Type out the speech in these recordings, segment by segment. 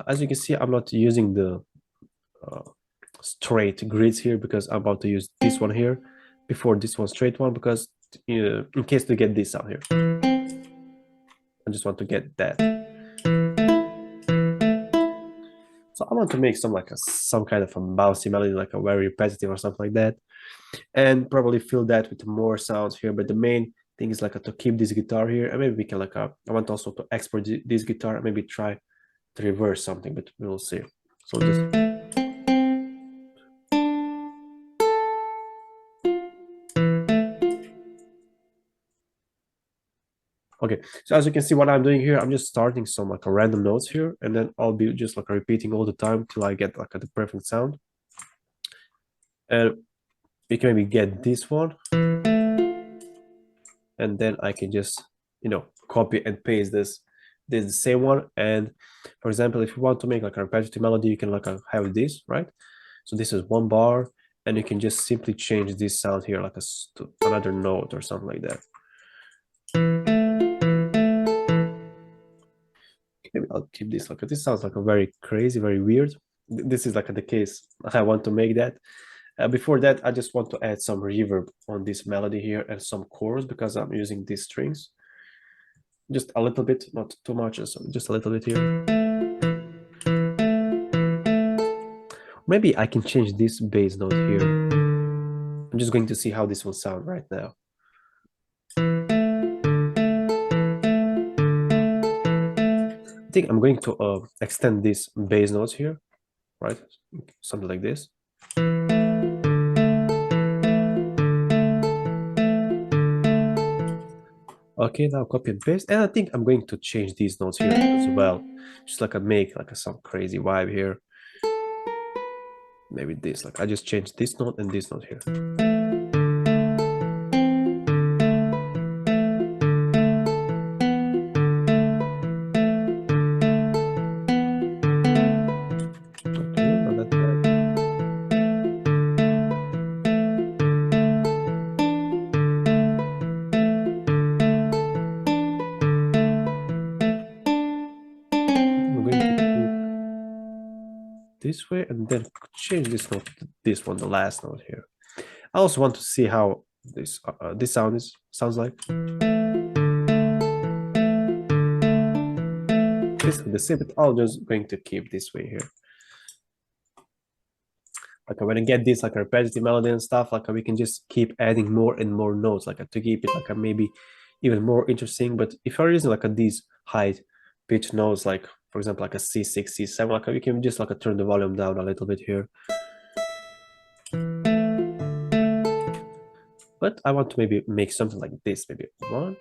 As you can see, I'm not using the straight grids here because I'm about to use this one here before this one straight one, because in case to get this out here, I just want to get that. So I want to make some some kind of a bouncy melody, like a very repetitive or something like that, and probably fill that with more sounds here. But the main thing is to keep this guitar here, and maybe we can I want also to export this guitar, and maybe try to reverse something, but we will see. So just okay. So as you can see, what I'm doing here, I'm just starting some random notes here, and then I'll be just repeating all the time till I get the perfect sound. And we can maybe get this one, and then I can just copy and paste this the same one. And for example, if you want to make a repetitive melody, you can have this, right? So this is one bar, and you can just simply change this sound here to another note or something like that. Maybe I'll keep this this sounds a very crazy, very weird. This is the case I want to make that. Before that, I just want to add some reverb on this melody here and some chorus, because I'm using these strings. Just a little bit, not too much, so just a little bit here. Maybe I can change this bass note here. I'm just going to see how this will sound right now. I think I'm going to extend these bass notes here, right? Something like this. Okay, now copy and paste, and I think I'm going to change these notes here as well, just make some crazy vibe here. Maybe this, I just changed this note and this note here. Okay, not that bad. I'm going to keep this way and then change this note to this one, the last note here. I also want to see how this sounds like. This is the same, but I'm just going to keep this way here. When I get this a repetitive melody and stuff, we can just keep adding more and more notes, to keep it maybe even more interesting. But if you're using these high pitch notes, for example a C6, C7, you can just turn the volume down a little bit here. But I want to maybe make something like this, maybe one.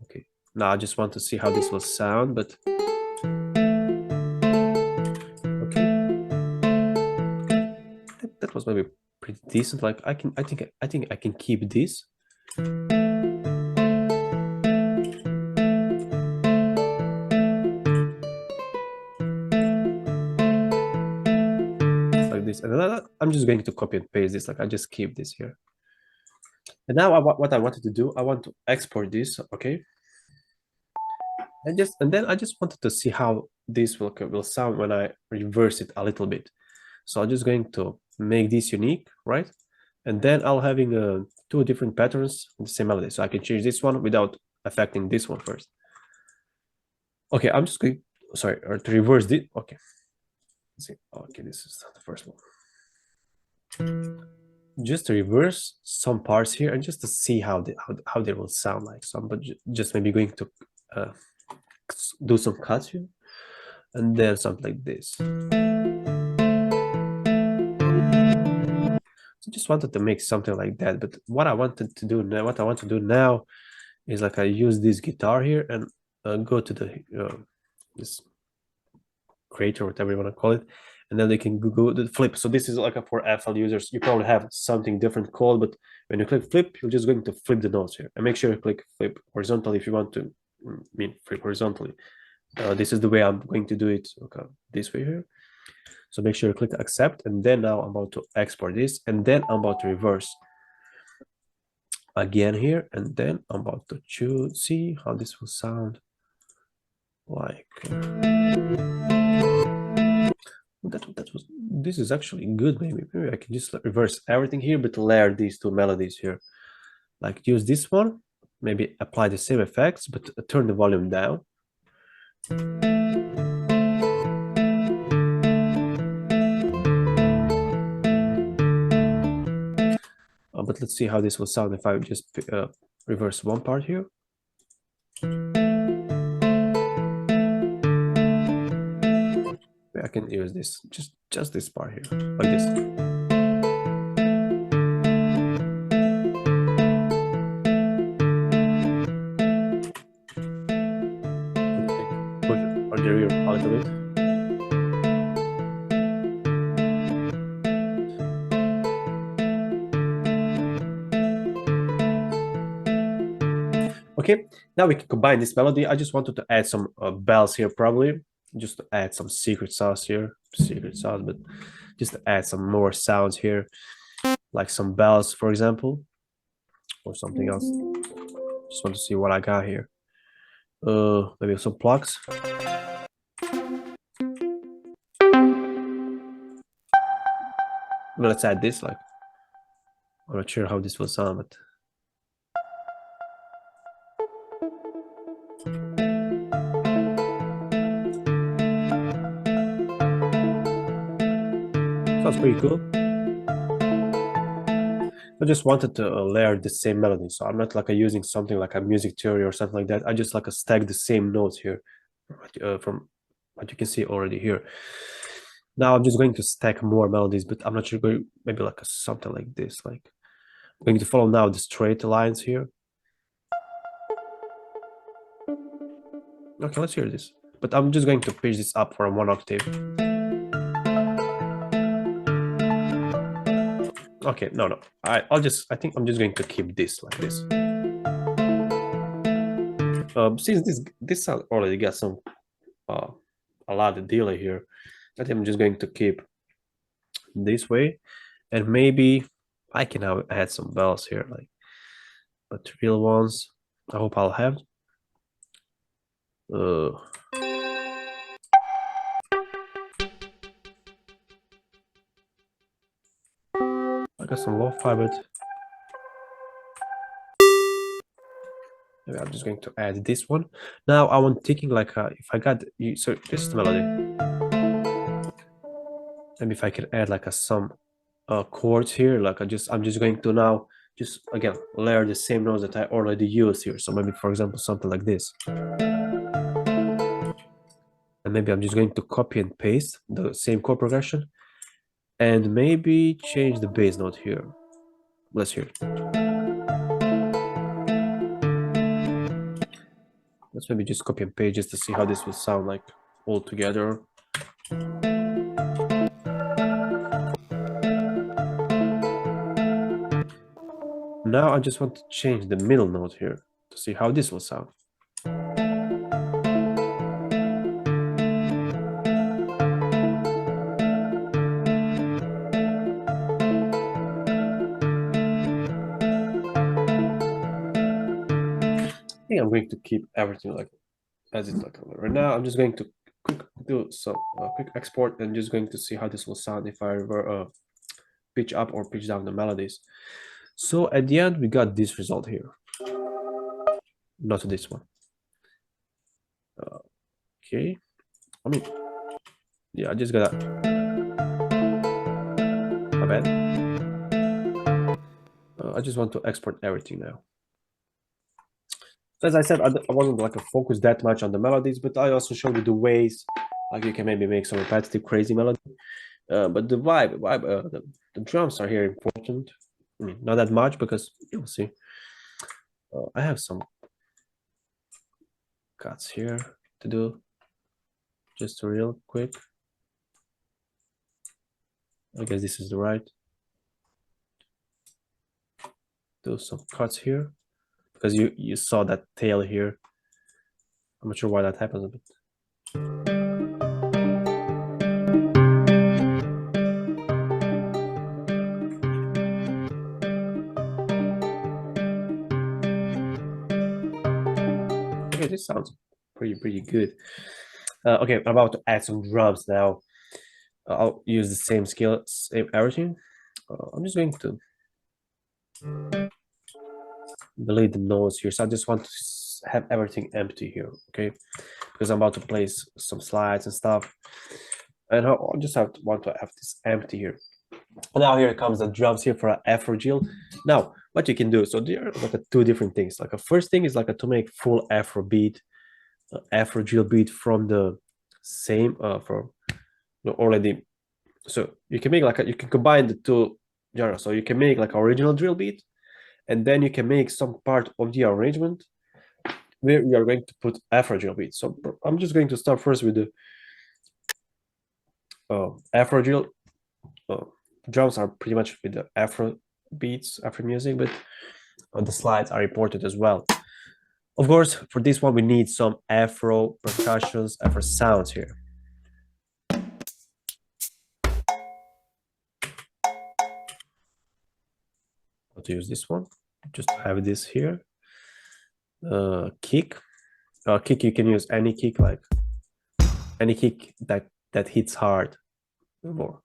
Okay, now I just want to see how this will sound, but okay, that was maybe pretty decent. I think I can keep this. Like this, and I'm just going to copy and paste this. I just keep this here. And now what I wanted to do, I want to export this, okay? And then I just wanted to see how this will sound when I reverse it a little bit. So I'm just going to make this unique, right? And then I'll having two different patterns in the same melody. So I can change this one without affecting this one first. Okay, I'm just going, sorry, or to reverse this. Okay, let's see. Okay, this is the first one. Just to reverse some parts here and just to see how they will sound like. So I'm just maybe going to do some cuts here, and then something like this. So just wanted to make something like that. But what I want to do now is I use this guitar here and go to the this creator, whatever you want to call it, and then they can go the flip. So this is for FL users. You probably have something different called, but when you click flip, you're just going to flip the notes here, and make sure you click flip horizontally if you want to flip horizontally. This is the way I'm going to do it. Okay, this way here. So make sure you click accept, and then now I'm about to export this, and then I'm about to reverse again here, and then I'm about to see how this will sound. like this is actually good. Maybe I can just reverse everything here, but layer these two melodies here. Like use this one, maybe apply the same effects, but turn the volume down. But let's see how this will sound if I just reverse one part here. I can use this, just this part here, like this. Push on the rear a little bit. Okay, now we can combine this melody. I just wanted to add some bells here, probably just to add some secret sauce here, but just to add some more sounds here, like some bells, for example, or something else. Just want to see what I got here. Maybe some plugs. Well, let's add this. Like, I'm not sure how this will sound, but sounds pretty cool. I just wanted to layer the same melody, so I'm not like using something like a music theory or something like that. I just like stack the same notes here, from what you can see already here. Now I'm just going to stack more melodies, but I'm not sure, maybe like something like this. Like I'm going to follow now the straight lines here. Okay, let's hear this. But I'm just going to pitch this up for 1 octave. Okay, no. I think I'm just going to keep this like this. Since this sound already got some a lot of delay here, I think I'm just going to keep this way, and maybe I can now add some bells here, like but real ones. I hope I'll have. I got some lo-fi, but maybe I'm just going to add this one. Now I want thinking like if I got so this is the melody. Maybe if I can add like some chords here, like I'm just going to now just again layer the same notes that I already used here. So maybe for example something like this. And maybe I'm just going to copy and paste the same chord progression and maybe change the bass note here. Let's hear it. Let's maybe just copy and paste just to see how this will sound like all together. Now I just want to change the middle note here to see how this will sound. I think I'm going to keep everything like as it's like right now. I'm just going to do some quick export and just going to see how this will sound if I pitch up or pitch down the melodies. So at the end we got this result here, not this one. Okay, I mean, yeah, I just got that. My bad. I just want to export everything now. As I said, I wasn't like a focus that much on the melodies, but I also showed you the ways like you can maybe make some repetitive crazy melody. But the vibe, the drums are here important. I mean, not that much because you'll see. I have some cuts here to do, just real quick. I guess this is the right. Do some cuts here because you saw that tail here. I'm not sure why that happens, but okay, this sounds pretty good. Okay, I'm about to add some drums now. I'll use the same skill, same everything. I'm just going to delete the nodes here. So I just want to have everything empty here, okay? Because I'm about to place some slides and stuff. And I'll just want to have this empty here. Now here comes the drums here for an Afro drill. Now, what you can do, so there are like two different things. Like a first thing is like to make full Afro beat, Afro drill beat from the same from already. So you can make you can combine the two genres. So you can make like original drill beat, and then you can make some part of the arrangement where we are going to put Afro drill beat. So I'm just going to start first with the Afro drill. Drums are pretty much with the Afro beats, Afro music, but the slides are important as well. Of course, for this one, we need some Afro percussions, Afro sounds here. How to use this one? Just have this here. Kick. Kick, you can use any kick, like any kick that hits hard. More.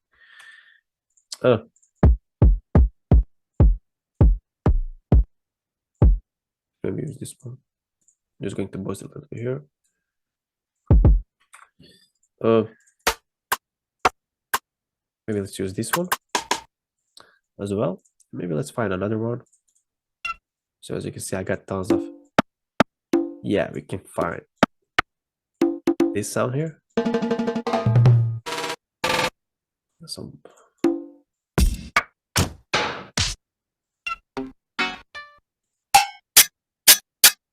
Maybe use this one. I'm just going to boost it a little bit here. Maybe let's use this one as well. Maybe let's find another one. So as you can see, I got tons of. Yeah, we can find this sound here. Some